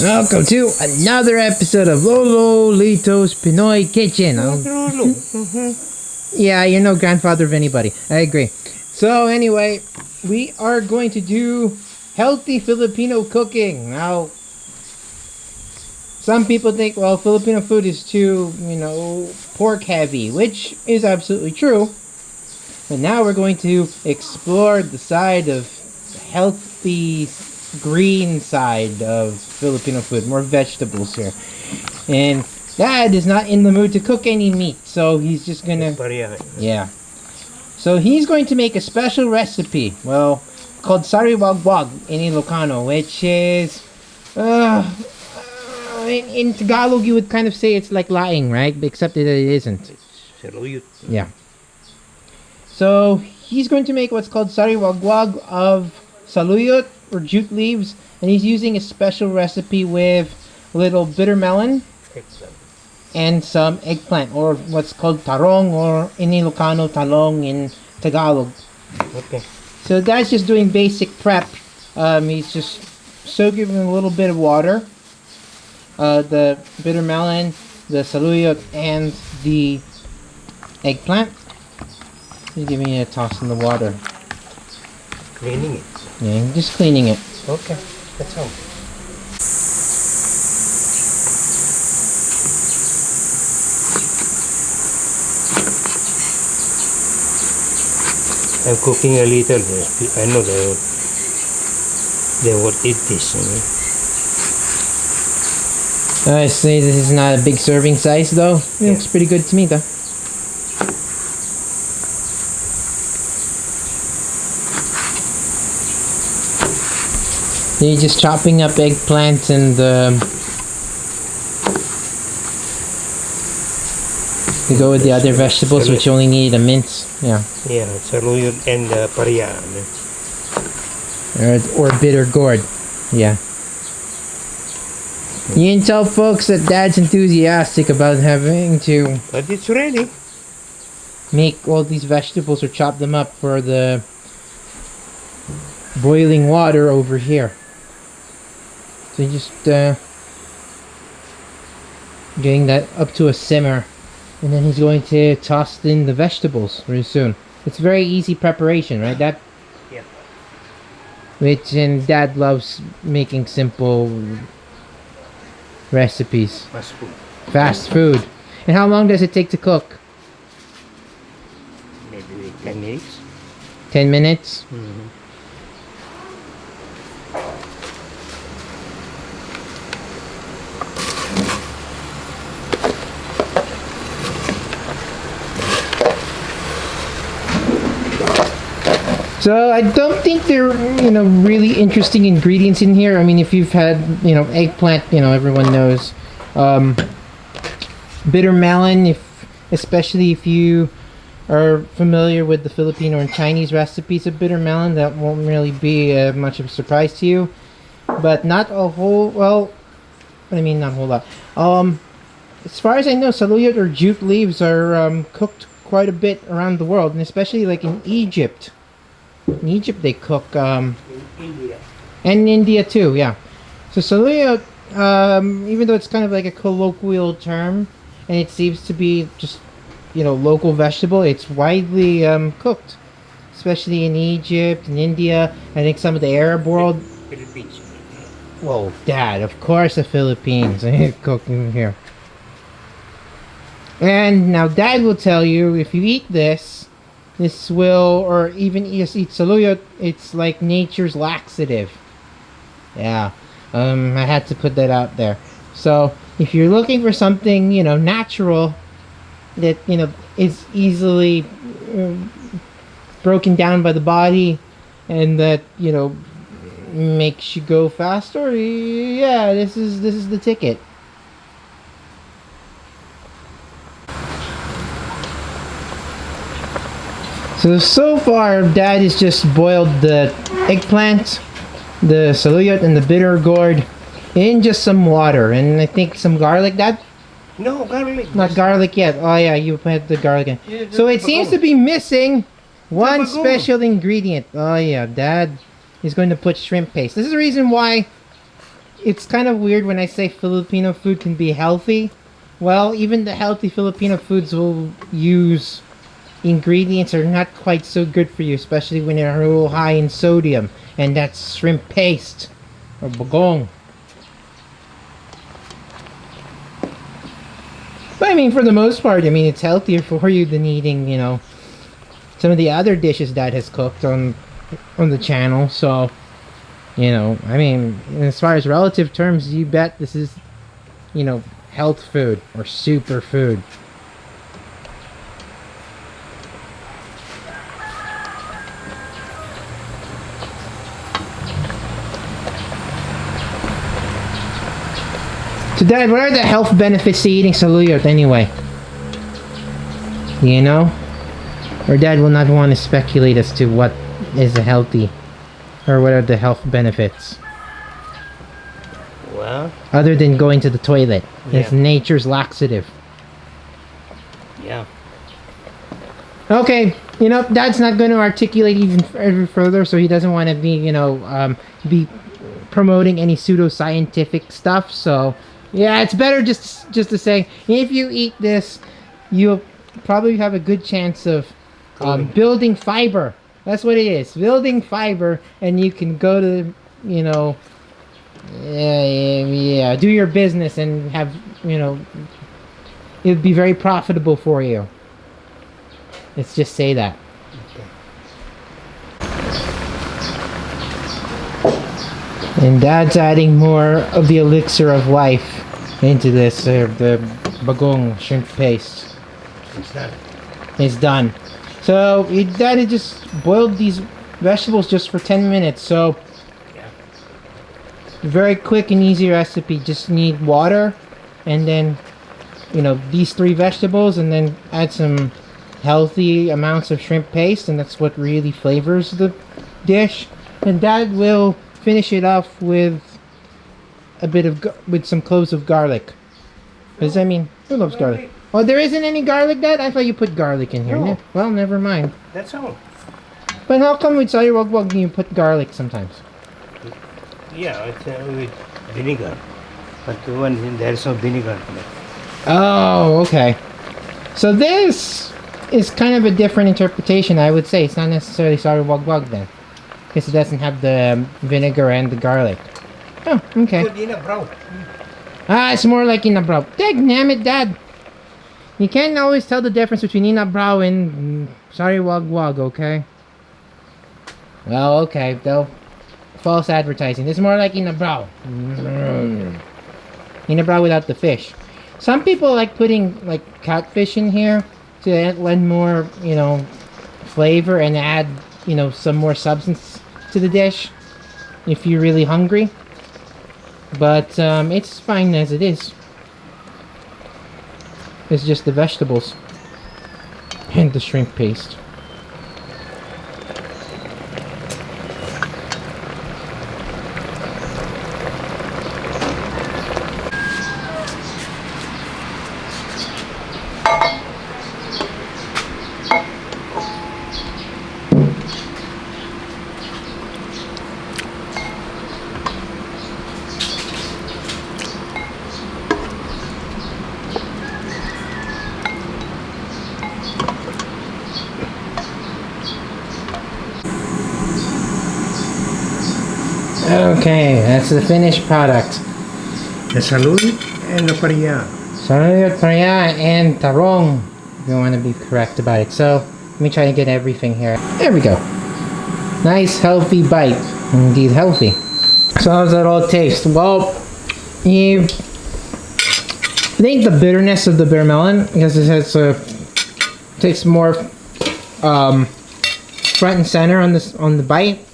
Welcome to another episode of Lolo Lito's Pinoy Kitchen. Yeah, you're no grandfather of anybody. I agree. So anyway, we are going to do healthy Filipino cooking. Now, some people think, well, Filipino food is too, pork heavy, which is absolutely true. But now we're going to explore the side of healthy green side of Filipino food, more vegetables here. And Dad is not in the mood to cook any meat, so he's just gonna, yeah. So he's going to make a special recipe, well, called sariwagwag in Ilocano, which is, in Tagalog you would kind of say it's like lying, right? Except that it isn't. Saluyot. Yeah. So he's going to make what's called sariwagwag of saluyot or jute leaves, and he's using a special recipe with a little bittermelon and some eggplant, or what's called tarong, or in Ilocano talong in Tagalog. Okay. So Dad's just doing basic prep. He's just soaking in a little bit of water, the bittermelon, the saluyot, and the eggplant. He's giving it a toss in the water. Cleaning it. Yeah, just cleaning it. Okay, that's all. I'm cooking a little. I know they would eat this. I say this is not a big serving size though. It looks pretty good to me though. You're just chopping up eggplant and you go with the other vegetables, which only need a mince. Yeah. Yeah, saluyot and paria. Or bitter gourd. Yeah. You can tell folks that Dad's enthusiastic about having to But it's ready. make all these vegetables or chop them up for the boiling water over here. So you just getting that up to a simmer, and then he's going to toss in the vegetables very soon. It's very easy preparation, right, Dad? Yeah. Which, and Dad loves making simple recipes. Fast food. Fast food. And how long does it take to cook? Maybe 10 minutes. 10 minutes? Mm-hmm. So I don't think there are, really interesting ingredients in here. I mean, if you've had, eggplant, everyone knows. Bitter melon, especially if you are familiar with the Filipino and Chinese recipes of bitter melon, that won't really be much of a surprise to you. But not a whole, not a whole lot. As far as I know, saluyot or jute leaves are cooked quite a bit around the world, and especially like in Egypt. In Egypt they cook, In India. and in India too, yeah. So saluyot, even though it's kind of like a colloquial term, and it seems to be just, local vegetable, it's widely cooked, especially in Egypt and India. I think some of the Arab world. Philippines. Whoa, Dad, of course the Philippines cooking here. And now Dad will tell you, if you eat this will, or even just eat saluyot, it's like nature's laxative. Yeah, I had to put that out there. So if you're looking for something, natural, that, is easily broken down by the body, and that, makes you go faster, yeah, this is the ticket. So far, Dad has just boiled the eggplant, the saluyot, and the bitter gourd in just some water, and I think some garlic, Dad? No, garlic. Not garlic yet. Oh yeah, you put the garlic in. Yeah, So it seems to be missing one bagoong. special ingredient. Oh yeah, Dad is going to put shrimp paste. This is the reason why it's kind of weird when I say Filipino food can be healthy. Well, even the healthy Filipino foods will use ingredients that are not quite so good for you, especially when they're a little high in sodium, and that's shrimp paste or bagoong. But I mean, for the most part, I mean, it's healthier for you than eating, you know, some of the other dishes Dad has cooked on the channel. So, you know, I mean, as far as relative terms, you bet this is, you know, health food or super food. So Dad, what are the health benefits to eating saluyot anyway? You know? Or Dad will not want to speculate as to what is healthy or what are the health benefits. Well, other than going to the toilet. Yeah. It's nature's laxative. yeah. Okay, you know, Dad's not going to articulate even further, so he doesn't want to be, you know, be promoting any pseudoscientific stuff. So, yeah, it's better just to say, if you eat this, you'll probably have a good chance of building fiber. That's what it is, building fiber, and you can go to, you know, yeah, do your business and have, you know, it would be very profitable for you. Let's just say that. And Dad's adding more of the elixir of life into this, the bagoong shrimp paste. It's done. It's done. So Dad had just boiled these vegetables just for 10 minutes. So Yeah. very quick and easy recipe. Just need water, and then, you know, these 3 vegetables, and then add some healthy amounts of shrimp paste, and that's what really flavors the dish. And Dad will finish it off with a bit of with some cloves of garlic. Because I mean, who loves garlic? Oh, there isn't any garlic, Dad? I thought you put garlic in here. No. Well, never mind. That's all. But how come with sariwagwag you put garlic sometimes? Yeah, it's with vinegar. But when there's no vinegar. Oh, okay. So this is kind of a different interpretation, I would say. It's not necessarily sariwagwag then, because it doesn't have the vinegar and the garlic. Oh, okay. Good INABRAW. Ah, it's more like INABRAW. Damn it, Dad. You can't always tell the difference between INABRAW and sariwagwag, okay? Well, okay, though. False advertising. It's more like INABRAW. INABRAW without the fish. Some people like putting like catfish in here to lend more, you know, flavor and add, you know, some more substance to the dish if you're really hungry. But it's fine as it is. It's just the vegetables and the shrimp paste. Okay, that's the finished product. The saluyot and the paria. Saluyot, paria, and tarong, if you want to be correct about it. So, let me try to get everything here. There we go. Nice, healthy bite. Indeed healthy. So how's that all taste? Well, I think the bitterness of the BITTERMELON, because it has takes more front and center on the bite.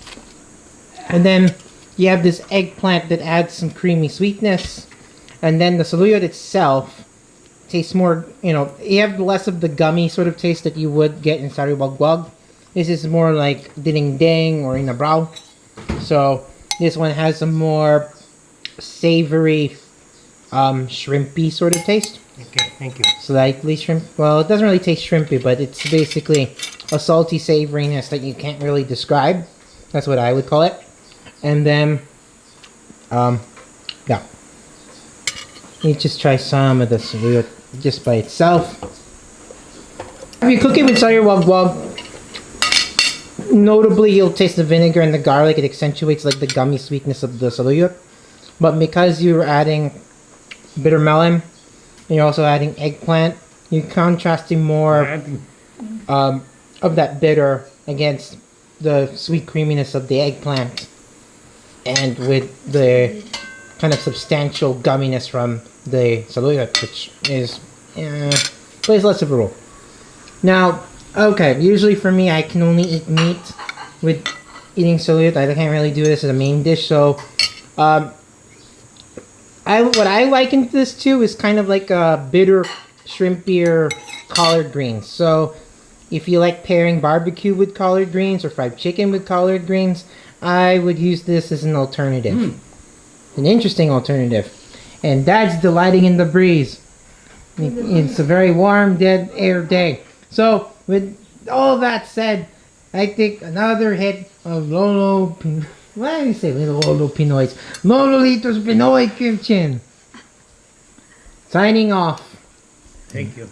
And then you have this eggplant that adds some creamy sweetness. And then the saluyot itself tastes more, you know, you have less of the gummy sort of taste that you would get in sariwagwag. This is more like dinengdeng or INABRAW. So this one has some more savory, shrimpy sort of taste. Okay, thank you. Slightly shrimp. Well, it doesn't really taste shrimpy, but it's basically a salty savoriness that you can't really describe. That's what I would call it. And then, Yeah. You just try some of the saluyot just by itself. If you cook it with sariwagwag, notably you'll taste the vinegar and the garlic. It accentuates like the gummy sweetness of the saluyot. But because you're adding bitter melon, and you're also adding eggplant, you're contrasting more of that bitter against the sweet creaminess of the eggplant, and with the kind of substantial gumminess from the saluyot, which is plays less of a role. Now, okay, usually for me, I can only eat meat with eating saluyot. I can't really do this as a main dish, so what I liken this to is kind of like a bitter, shrimpier collard greens. So if you like pairing barbecue with collard greens or fried chicken with collard greens, I would use this as an alternative. An interesting alternative. And Dad's delighting in the breeze. It's a very warm, dead air day. So, with all that said, I think another hit of Lolo Pinoy. Why do you say Lolo Pinoy's? Lolo Lito's Pinoy Kitchen. Signing off. Thank you.